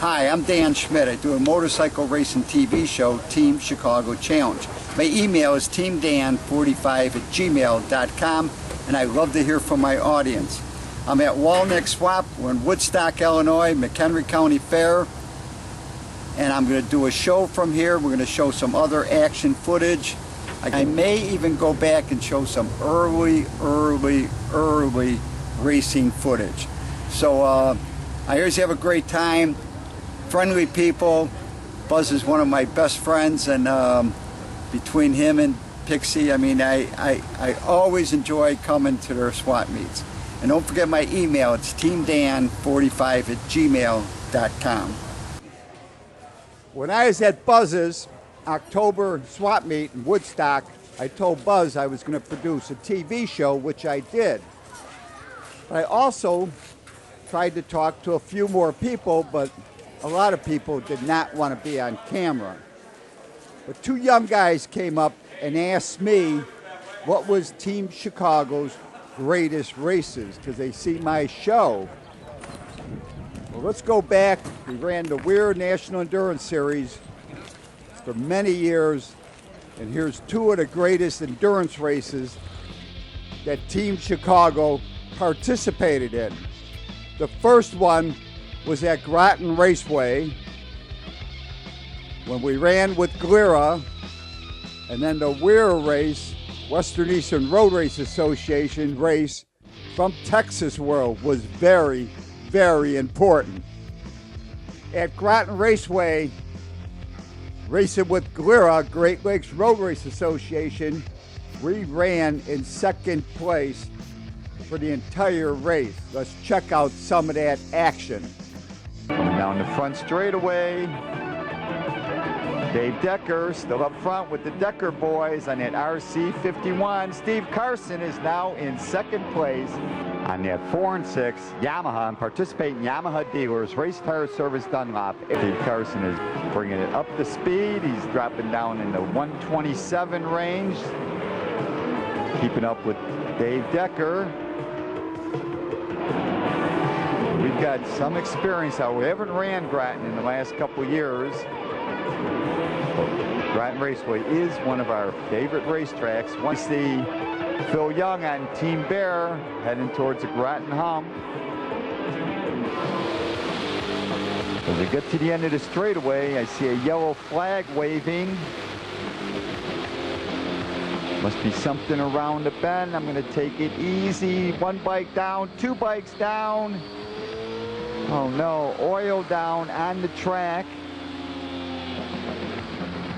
Hi, I'm Dan Schmitt. I do a motorcycle racing TV show, Team Chicago Challenge. My email is teamdan45@gmail.com, and I love to hear from my audience. I'm at Walneck Swap. We're in Woodstock, Illinois, McHenry County Fair, and I'm going to do a show from here. We're going to show some other action footage. I may even go back and show some early racing footage. So I always have a great time. Friendly people. Buzz is one of my best friends, and between him and Pixie, I mean, I always enjoy coming to their swap meets. And don't forget my email, it's teamdan45@gmail.com. When I was at Buzz's October swap meet in Woodstock, I told Buzz I was going to produce a TV show, which I did. But I also tried to talk to a few more people, but a lot of people did not want to be on camera. But two young guys came up and asked me what was Team Chicago's greatest races, because they see my show. Well, let's go back. We ran the WERA National Endurance Series for many years, and here's two of the greatest endurance races that Team Chicago participated in. The first one was at Grattan Raceway when we ran with GLRRA, and then the WERA race, Western Eastern Road Race Association race from Texas World, was very, very important. At Grattan Raceway, racing with GLRRA, Great Lakes Road Race Association, we ran in second place for the entire race. Let's check out some of that action. Coming down the front straightaway, Dave Decker still up front with the Decker boys on that RC51. Steve Karson is now in second place on that 4 and 6 Yamaha, and participating Yamaha dealers, Race Tire Service Dunlop. Steve Karson is bringing it up to speed. He's dropping down in the 127 range, keeping up with Dave Decker. We've got some experience out. We haven't ran Grattan in the last couple years. Grattan Raceway is one of our favorite racetracks. We see Phil Young on Team Bear heading towards the Grattan hump. As we get to the end of the straightaway, I see a yellow flag waving. Must be something around the bend. I'm going to take it easy. One bike down, two bikes down. Oh no, oil down on the track.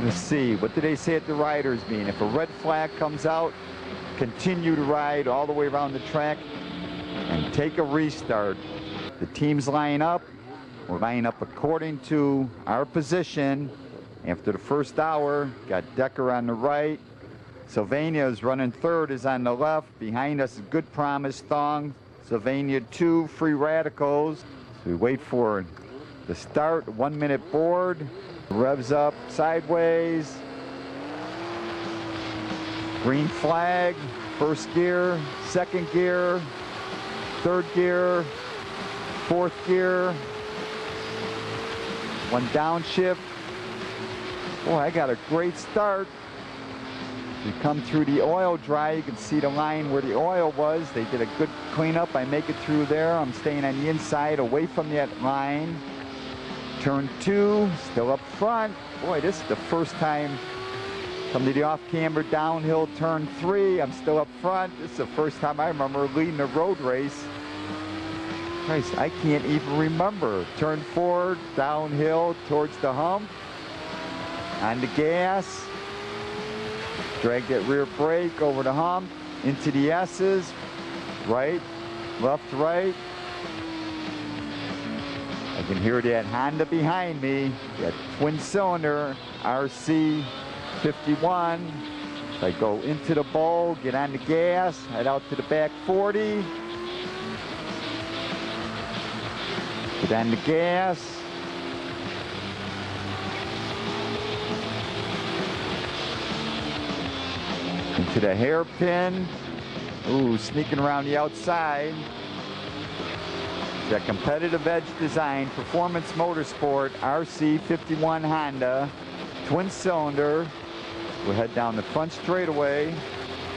Let's see, what do they say at the riders meeting? If a red flag comes out, continue to ride all the way around the track and take a restart. The teams line up. We're lining up according to our position. After the first hour, got Decker on the right. Sylvania is running third, is on the left. Behind us is Good Promise, Thong. Sylvania 2, Free Radicals. So we wait for the start, 1 minute board. Revs up sideways. Green flag, first gear, second gear, third gear, fourth gear. One downshift. Boy, I got a great start. We come through the oil dry. You can see the line where the oil was. They did a good cleanup. I make it through there. I'm staying on the inside, away from that line. Turn 2, still up front. Boy, this is the first time. Come to the off-camber downhill, turn 3. I'm still up front. This is the first time I remember leading a road race. Christ, I can't even remember. Turn 4, downhill towards the hump. On the gas. Drag that rear brake over the hump, into the S's. Right, left, right. I can hear that Honda behind me, that twin cylinder RC51. So I go into the bowl, get on the gas, head out to the back 40. Get on the gas. Into the hairpin. Ooh, sneaking around the outside. The competitive edge design, performance motorsport, RC51 Honda, twin cylinder. We'll head down the front straightaway.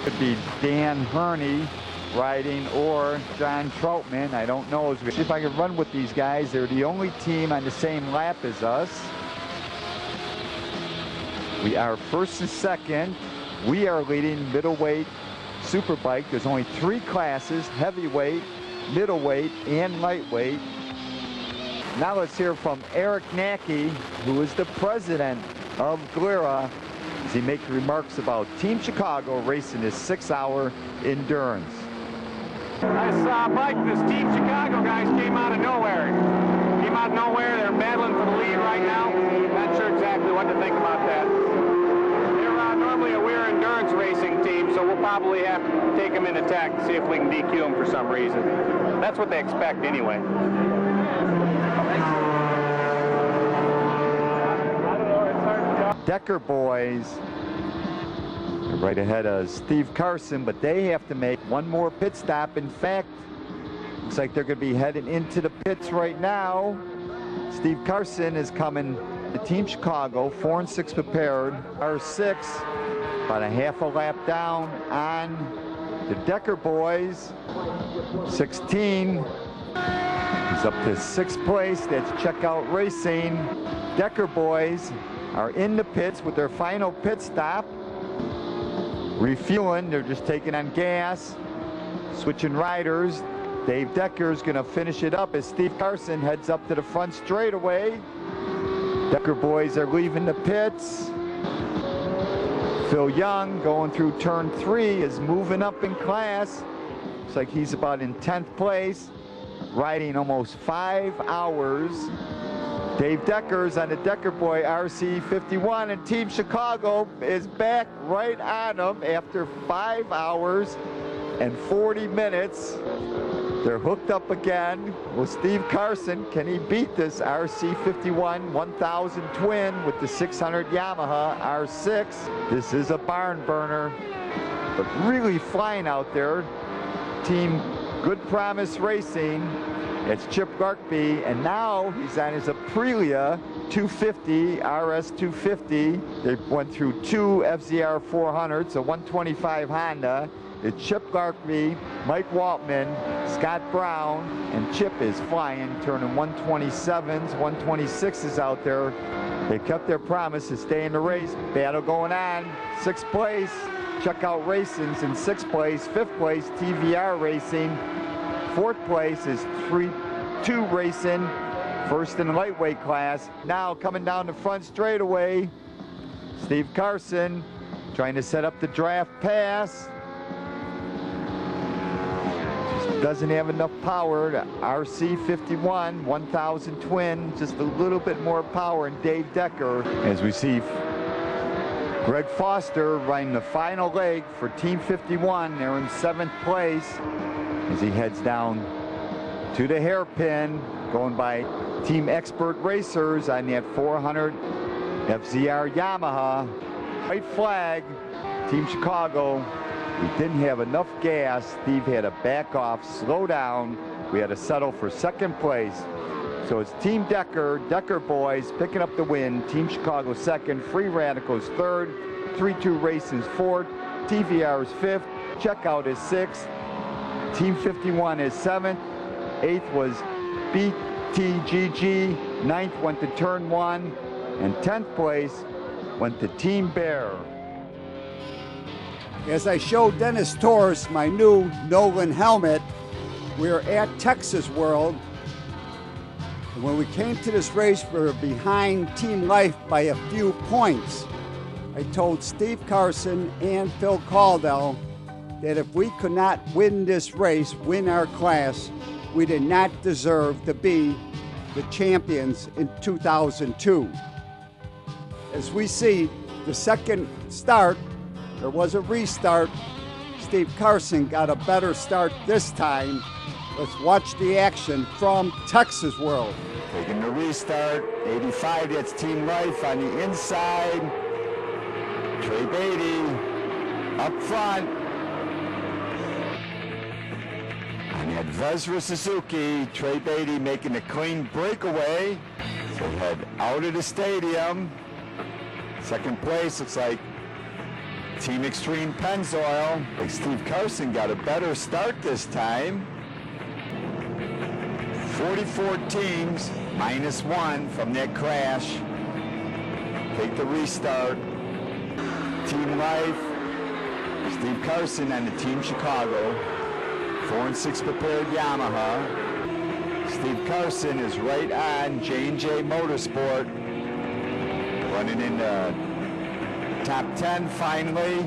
Could be Dan Herney riding or John Troutman. I don't know. See if I can run with these guys. They're the only team on the same lap as us. We are first and second. We are leading middleweight superbike. There's only 3 classes: heavyweight, middleweight, and lightweight. Now let's hear from Eric Nackey, who is the president of GLRRA, as he makes remarks about Team Chicago racing this 6-hour endurance. This bike, this Team Chicago guys came out of nowhere. Came out of nowhere. They're battling for the lead right now. Not sure exactly what to think about that. They're normally a WERA Endurance Racing team, so we'll probably have to take them in attack and see if we can DQ them for some reason. That's what they expect anyway. Decker boys are right ahead of Steve Karson, but they have to make one more pit stop. In fact, looks like they're going to be heading into the pits right now. Steve Karson is coming to Team Chicago, 4 and 6 prepared. R6, about a half a lap down on the Decker boys. 16. He's up to 6th place. That's Checkout Racing. Decker boys are in the pits with their final pit stop. Refueling, they're just taking on gas, switching riders. Dave Decker's gonna finish it up as Steve Karson heads up to the front straightaway. Decker boys are leaving the pits. Phil Young, going through turn 3, is moving up in class. Looks like he's about in 10th place, riding almost 5 hours. Dave Decker's on the Decker Boy RC51, and Team Chicago is back right on them after 5 hours and 40 minutes. They're hooked up again with Steve Karson. Can he beat this RC51 1000 twin with the 600 Yamaha R6? This is a barn burner, but really flying out there. Team Good Promise Racing. It's Chip Garkby, and now he's on his Aprilia 250, RS 250. They went through 2 FZR 400s, a 125 Honda. It's Chip Garkby, Mike Waltman, Scott Brown, and Chip is flying, turning 127s, 126s out there. They kept their promise to stay in the race. Battle going on. 6th place, Checkout Racing's in 6th place. 5th place, TVR Racing. 4th place is 3-2 Racing, first in the lightweight class. Now coming down the front straightaway, Steve Karson trying to set up the draft pass. Just doesn't have enough power. The RC51 1000 twin, just a little bit more power, and Dave Decker, as we see Greg Foster riding the final leg for Team 51. They're in 7th place as he heads down to the hairpin, going by Team Expert Racers on that 400 FZR Yamaha. White flag, Team Chicago. We didn't have enough gas. Steve had to back off, slow down. We had to settle for 2nd place. So it's Team Decker, Decker boys picking up the win. Team Chicago 2nd, Free Radicals 3rd, 3-2 Racing's 4th, TVR is 5th, Checkout is 6th. Team 51 is 7th, 8th was BTGG, 9th went to turn 1, and 10th place went to Team Bear. As I showed Dennis Torres my new Nolan helmet, we're at Texas World. And when we came to this race, we were behind Team Life by a few points. I told Steve Karson and Phil Caudill that if we could not win this race, win our class, we did not deserve to be the champions in 2002. As we see, the second start, there was a restart. Steve Karson got a better start this time. Let's watch the action from Texas World. Taking the restart, 85, that's Team Life on the inside. Trey Beatty up front. On that WERA Suzuki, Trey Beatty making a clean breakaway. So head out of the stadium. Second place looks like Team Extreme Pennzoil. Like Steve Karson got a better start this time. 44 teams, -1 from that crash. Take the restart. Team Life, Steve Karson and the Team Chicago. 4 and 6 prepared Yamaha. Steve Karson is right on J&J Motorsport. Running in the top 10 finally.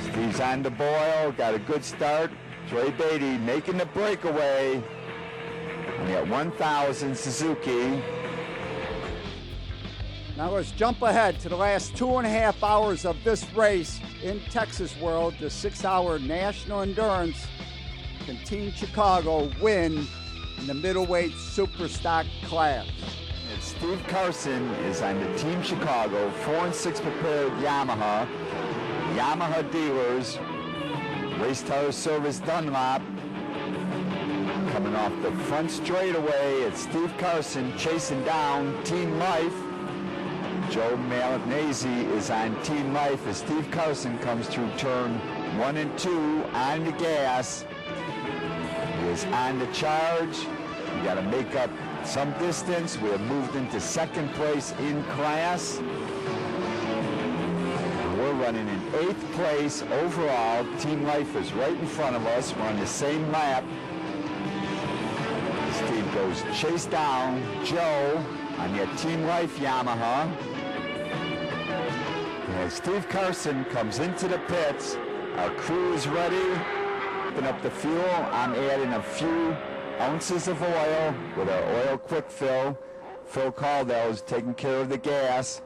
Steve's on the boil, got a good start. Trey Beatty making the breakaway. And at 1,000 Suzuki. Now let's jump ahead to the last 2.5 hours of this race in Texas World, the 6-hour National Endurance. Can Team Chicago win in the middleweight super stock class? It's Steve Karson is on the Team Chicago 4 and 6 prepared Yamaha. Yamaha dealers, Race Tire Service Dunlop. Coming off the front straightaway, it's Steve Karson chasing down Team Life. Joe Malinese is on Team Life as Steve Karson comes through turn 1 and 2 on the gas. He is on the charge. You got to make up some distance. We have moved into second place in class. We're running in 8th place overall. Team Life is right in front of us. We're on the same lap. Steve goes chase down Joe on the Team Life Yamaha. As Steve Karson comes into the pits, our crew is ready. Open up the fuel. I'm adding a few ounces of oil with our oil quick fill. Phil Caudill is taking care of the gas.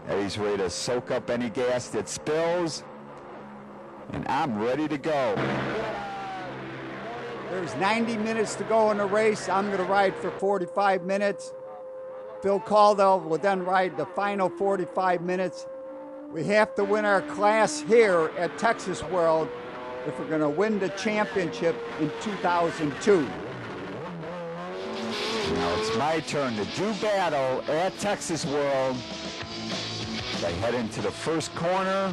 And he's ready to soak up any gas that spills. And I'm ready to go. There's 90 minutes to go in the race. I'm going to ride for 45 minutes. Phil Caudill will then ride the final 45 minutes. We have to win our class here at Texas World if we're going to win the championship in 2002. Now it's my turn to do battle at Texas World. I head into the first corner.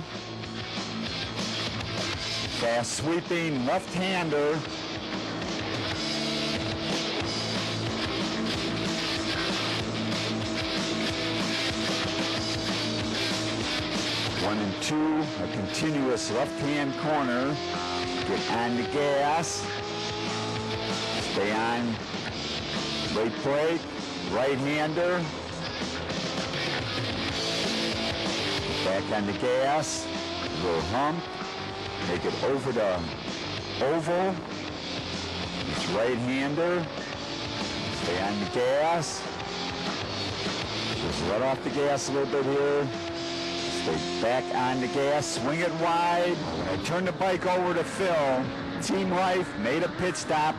Fast sweeping left-hander. One and 2, a continuous left-hand corner. Get on the gas. Stay on. Late brake. Right-hander. Back on the gas. Little hump. Make it over the oval. It's right-hander. Stay on the gas. Just let off the gas a little bit here. Stay back on the gas, swing it wide. I turn the bike over to Phil. Team Life made a pit stop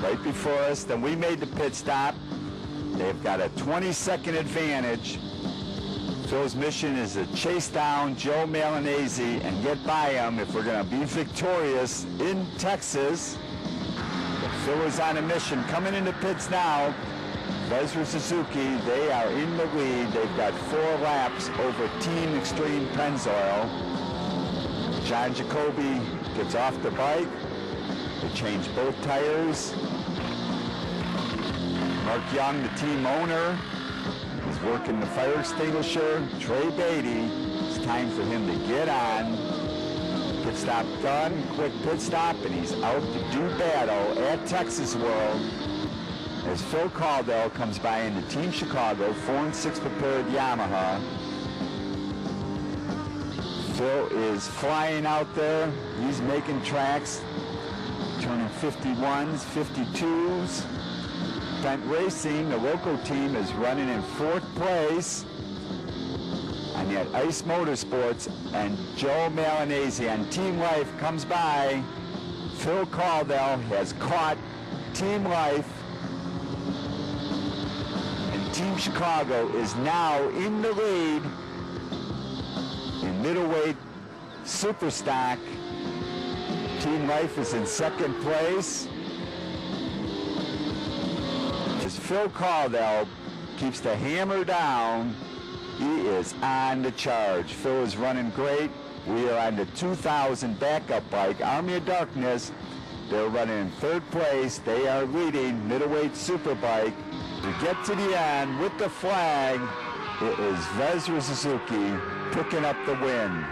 right before us. Then we made the pit stop. They've got a 20-second advantage. Phil's mission is to chase down Joe Malinese and get by him if we're going to be victorious in Texas. But Phil is on a mission. Coming into pits now. WERA Suzuki, they are in the lead. They've got 4 laps over Team Extreme Pennzoil. John Jacoby gets off the bike. They change both tires. Mark Young, the team owner, is working the fire extinguisher. Trey Beatty, it's time for him to get on. Pit stop done, quick pit stop, and he's out to do battle at Texas World. As Phil Caudill comes by in the Team Chicago 4 and 6 prepared Yamaha. Phil is flying out there. He's making tracks, turning 51s, 52s. Bent Racing, the local team, is running in 4th place. And yet Ice Motorsports and Joe Malinese on Team Life comes by. Phil Caudill has caught Team Life. Team Chicago is now in the lead in middleweight super stock. Team Life is in second place. As Phil Caudill keeps the hammer down, he is on the charge. Phil is running great. We are on the 2000 backup bike, Army of Darkness. They're running in third place. They are leading Middleweight Superbike. We get to the end with the flag. It is WERA Suzuki picking up the win.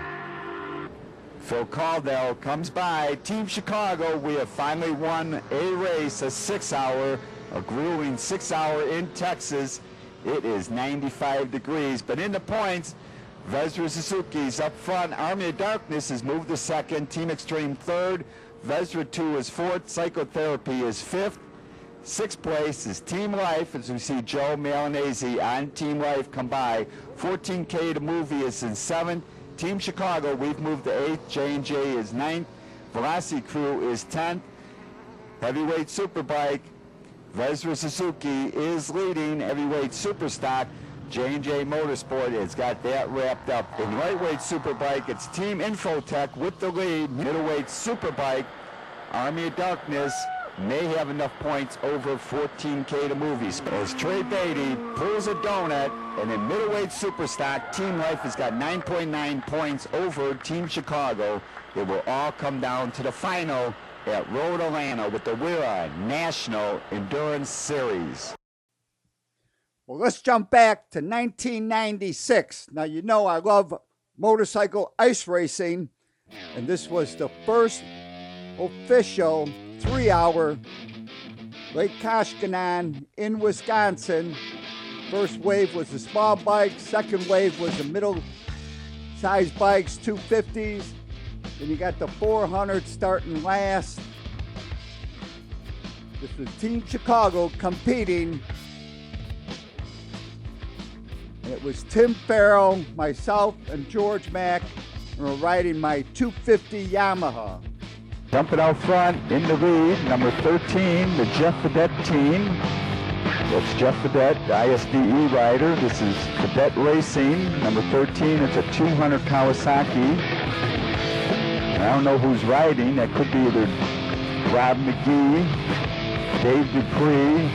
Phil Caudill comes by. Team Chicago, we have finally won a race, a 6-hour, a grueling 6-hour in Texas. It is 95 degrees, but in the points, WERA Suzuki's up front. Army of Darkness has moved to second. Team Extreme third. WERA 2 is fourth. Psychotherapy is fifth. Sixth place is Team Life, as we see Joe Malinese on Team Life come by. 14K to Movie is in seventh. Team Chicago, we've moved to eighth. J&J is ninth. Velocity Crew is 10th. Heavyweight Superbike, WERA Suzuki is leading. Heavyweight Superstock, J&J Motorsport has got that wrapped up. In lightweight superbike, it's Team Infotech with the lead. Middleweight superbike, Army of Darkness may have enough points over 14K to Movies. As Trey Beatty pulls a donut, and in middleweight superstock, Team Life has got 9.9 points over Team Chicago. It will all come down to the final at Road Atlanta with the WERA National Endurance Series. Well, let's jump back to 1996. Now, you know I love motorcycle ice racing, and this was the first official 3-hour Lake Koshkonong in Wisconsin. First wave was the small bikes, second wave was the middle-sized bikes, 250s. Then you got the 400 starting last. This was Team Chicago competing. And it was Tim Farrell, myself, and George Mack, and we're riding my 250 Yamaha. Jumping out front in the lead, number 13, the Jeff Fedette team. That's Jeff Fedette, the ISDE rider. This is Fedette Racing. Number 13, it's a 200 Kawasaki. I don't know who's riding. That could be either Rob McGee, Dave Dupree,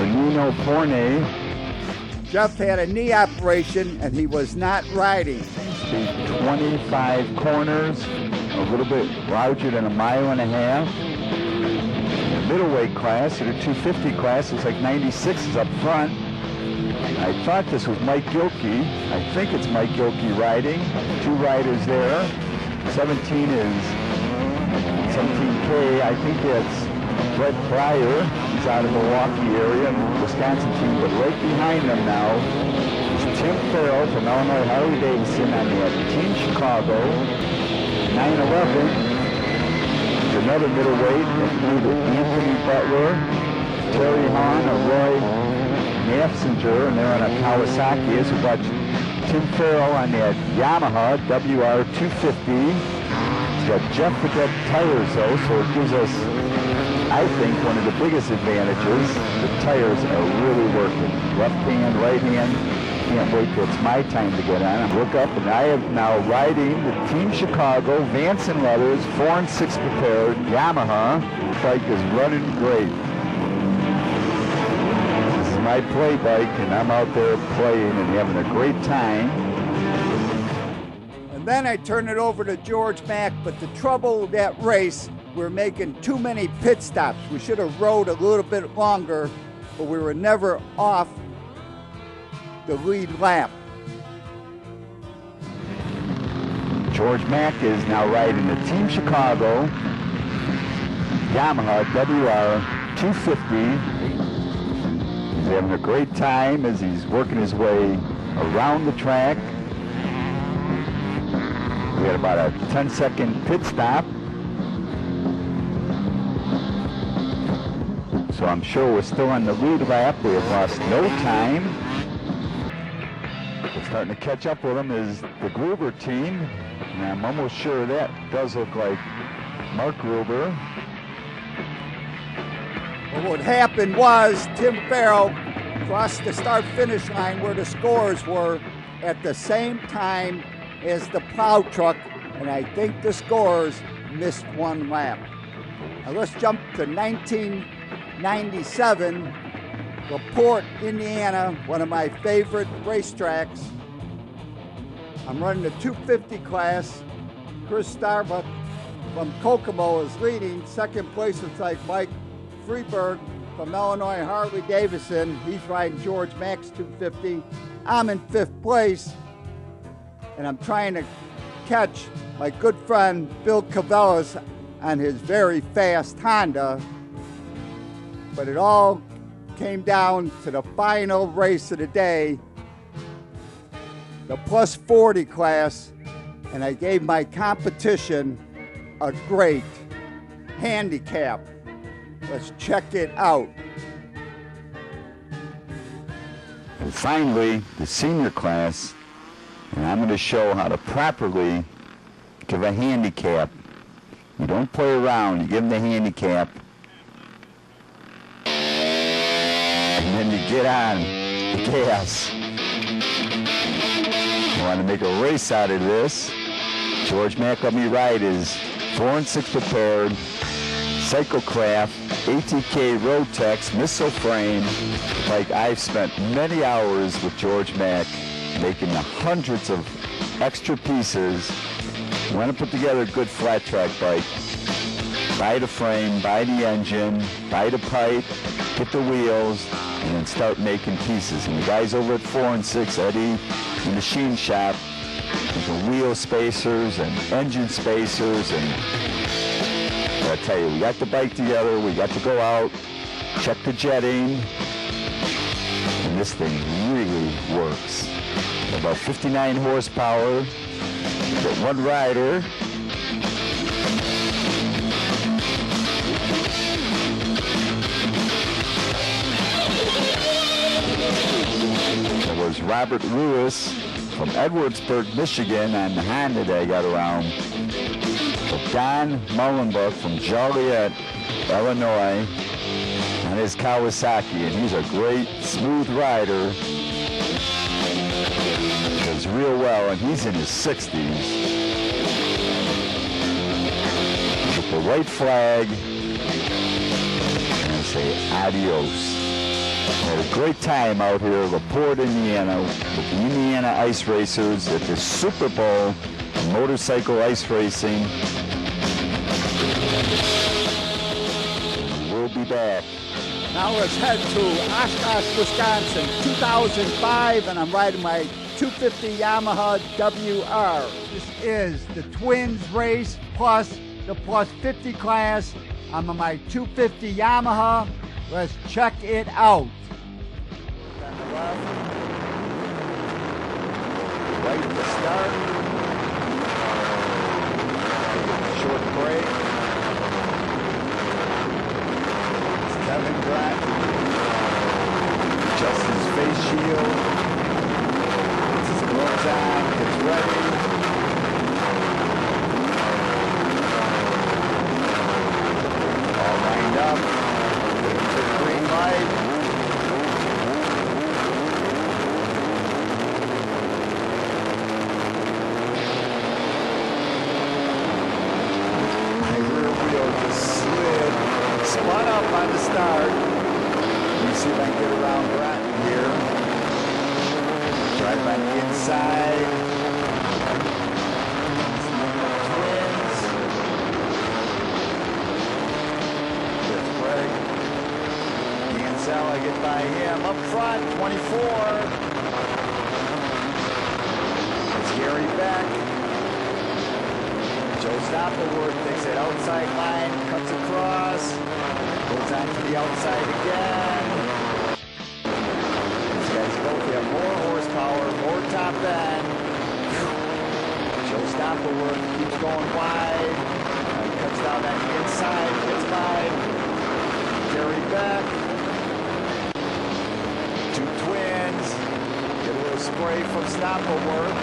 or Nino Forney. Jeff had a knee operation and he was not riding. 25 corners, a little bit larger than a mile and a half. The middleweight class, or the 250 class, looks like 96 is up front. I thought this was Mike Gilkey. I think it's Mike Gilkey riding. Two riders there. 17 is 17K. I think that's Brett Pryor. He's out of the Milwaukee area, Wisconsin team. But right behind them now is Tim Farrell from Illinois Harley Davidson on the Team Chicago. 911. There's another middleweight, including Anthony Butler, Terry Hahn, or Roy Nafzinger, and they're on a Kawasaki. As we watch Tim Farrell on that Yamaha WR 250. He's got Jeff Fedette tires though, so it gives us, I think, one of the biggest advantages. The tires are really working. Left hand, right hand. Can't wait till it's my time to get on. I look up and I am now riding the Team Chicago Vance and Leathers 4 and 6 prepared Yamaha. The bike is running great. This is my play bike and I'm out there playing and having a great time. And then I turn it over to George Mack, but the trouble with that race, we're making too many pit stops. We should have rode a little bit longer, but we were never off the lead lap. George Mack is now riding the Team Chicago Yamaha WR 250. He's having a great time as he's working his way around the track. We had about a 10-second pit stop. So I'm sure we're still on the lead lap. We have lost no time. Starting to catch up with them is the Gruber team. And I'm almost sure that does look like Mark Gruber. Well, what happened was Tim Farrell crossed the start-finish line where the scores were at the same time as the plow truck, and I think the scores missed one lap. Now let's jump to 1997, LaPorte, Indiana, one of my favorite racetracks. I'm running the 250 class. Chris Starbuck from Kokomo is leading. Second place is like Mike Freeberg from Illinois Harley-Davidson. He's riding George Mack's 250. I'm in 5th place, and I'm trying to catch my good friend Phil Caudill on his very fast Honda. But it all came down to the final race of the day, the plus 40 class, and I gave my competition a great handicap. Let's check it out. And finally, the senior class, and I'm going to show how to properly give a handicap. You don't play around, you give them the handicap, and then you get on the gas. You want to make a race out of this. George Mack let me ride his 4 and 6 prepared Cyclocraft ATK Rotex missile frame. Like, I've spent many hours with George Mack making the hundreds of extra pieces. You want to put together a good flat track bike. Buy the frame, buy the engine, buy the pipe, get the wheels, and then start making pieces. And the guys over at 4 and 6, Eddie, the machine shop, with the wheel spacers and engine spacers, and I tell you, we got the bike together, we got to go out, check the jetting, and this thing really works. About 59 horsepower, we got one rider. There was Robert Lewis from Edwardsburg, Michigan, on the Honda that I got around. But Don Mullenbuck from Joliet, Illinois, on his Kawasaki, and he's a great, smooth rider. Does real well, and he's in his 60s. With the white flag, and I say adios. Had a great time out here in LaPorte, Indiana, with the Indiana Ice Racers at the Super Bowl motorcycle ice racing. We'll be back. Now let's head to Oshkosh, Wisconsin, 2005, and I'm riding my 250 Yamaha WR. This is the Twins race plus the plus 50 class. I'm on my 250 Yamaha. Let's check it out. On the left. Right at the start. Short break. It's Kevin Grattan. Adjusts his face shield. Puts his gloves on. Gets ready. All lined up. Green light. My rear wheel just slid, spun up on the start. Let me see if I can get around Grattan here. Drive on the inside. Twins. There's Greg. I get by him up front, 24. It's Gary Beck. Joe Stoppelworth takes it outside line, cuts across, goes on to the outside again. These guys both have more horsepower, more top end. Joe Stoppelworth keeps going wide. He cuts down on the inside, gets by Gary Beck. Twins, get a little spray from Stoppelworth.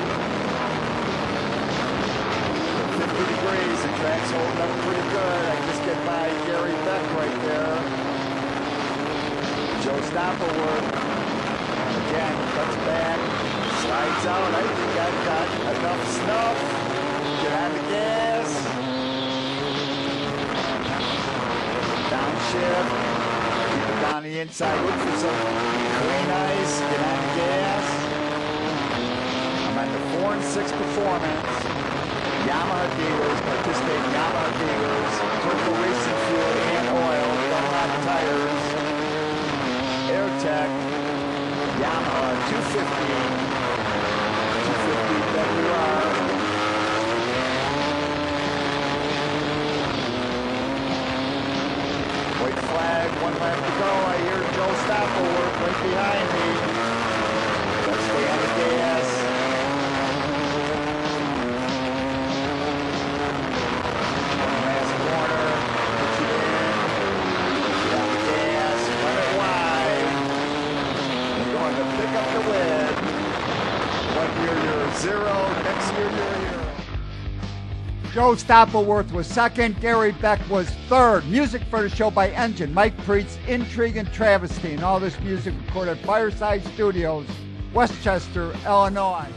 50 degrees, the track's holding up pretty good. I just get by Gary Beck right there. Joe Stoppelworth, again, cuts back, slides out. I think I've got enough snuff. Get on the gas. shift. Keep it down the inside. Look for some clean ice. Get on the gas. I'm on the 4 and 6 Performance. Yamaha dealers, participating Yamaha dealers. Turbo racing fuel and oil. Dunlop tires. AirTech. Yamaha 250. 250 WR. White flag, 1 lap to go. I hear Joe Stoppelworth right behind me. Let's stay on the gas. One last corner. Push it in. Get on the gas. Run it wide. We're going to pick up the win. 1 year you're 0. Next year you're 0. Joe Stoppelworth was second. Gary Beck was third. Music for the show by Engine, Mike Preetz, Intrigue, and Travesty. And all this music recorded at Fireside Studios, Westchester, Illinois.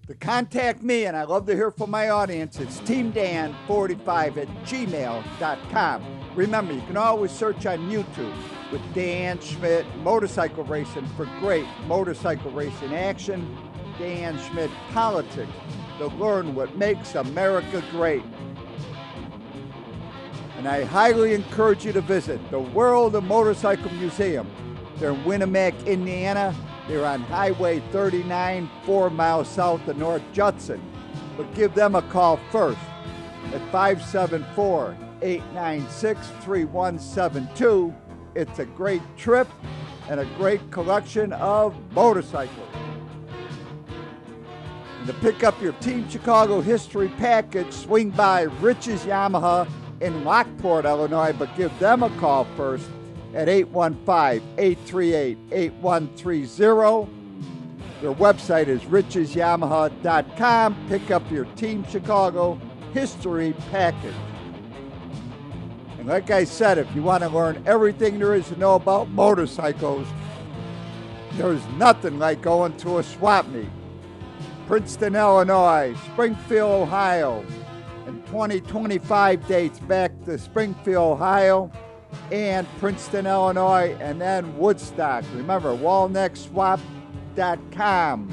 To contact me, and I love to hear from my audience, it's teamdan45@gmail.com. Remember, you can always search on YouTube with Dan Schmitt Motorcycle Racing for great motorcycle racing action. Dan Schmitt Politics, to learn what makes America great. And I highly encourage you to visit the World of Motorcycle Museum. They're in Winamac, Indiana. They're on Highway 39, 4 miles south of North Judson. But give them a call first at 574-896-3172. It's a great trip and a great collection of motorcycles. And to pick up your Team Chicago history package, swing by Rich's Yamaha in Lockport, Illinois, but give them a call first at 815-838-8130. Their website is richesyamaha.com. Pick up your Team Chicago history package. And like I said, if you want to learn everything there is to know about motorcycles, there's nothing like going to a swap meet. Princeton, Illinois, Springfield, Ohio, and 2025 dates back to Springfield, Ohio, and Princeton, Illinois, and then Woodstock. Remember, WalneckSwap.com.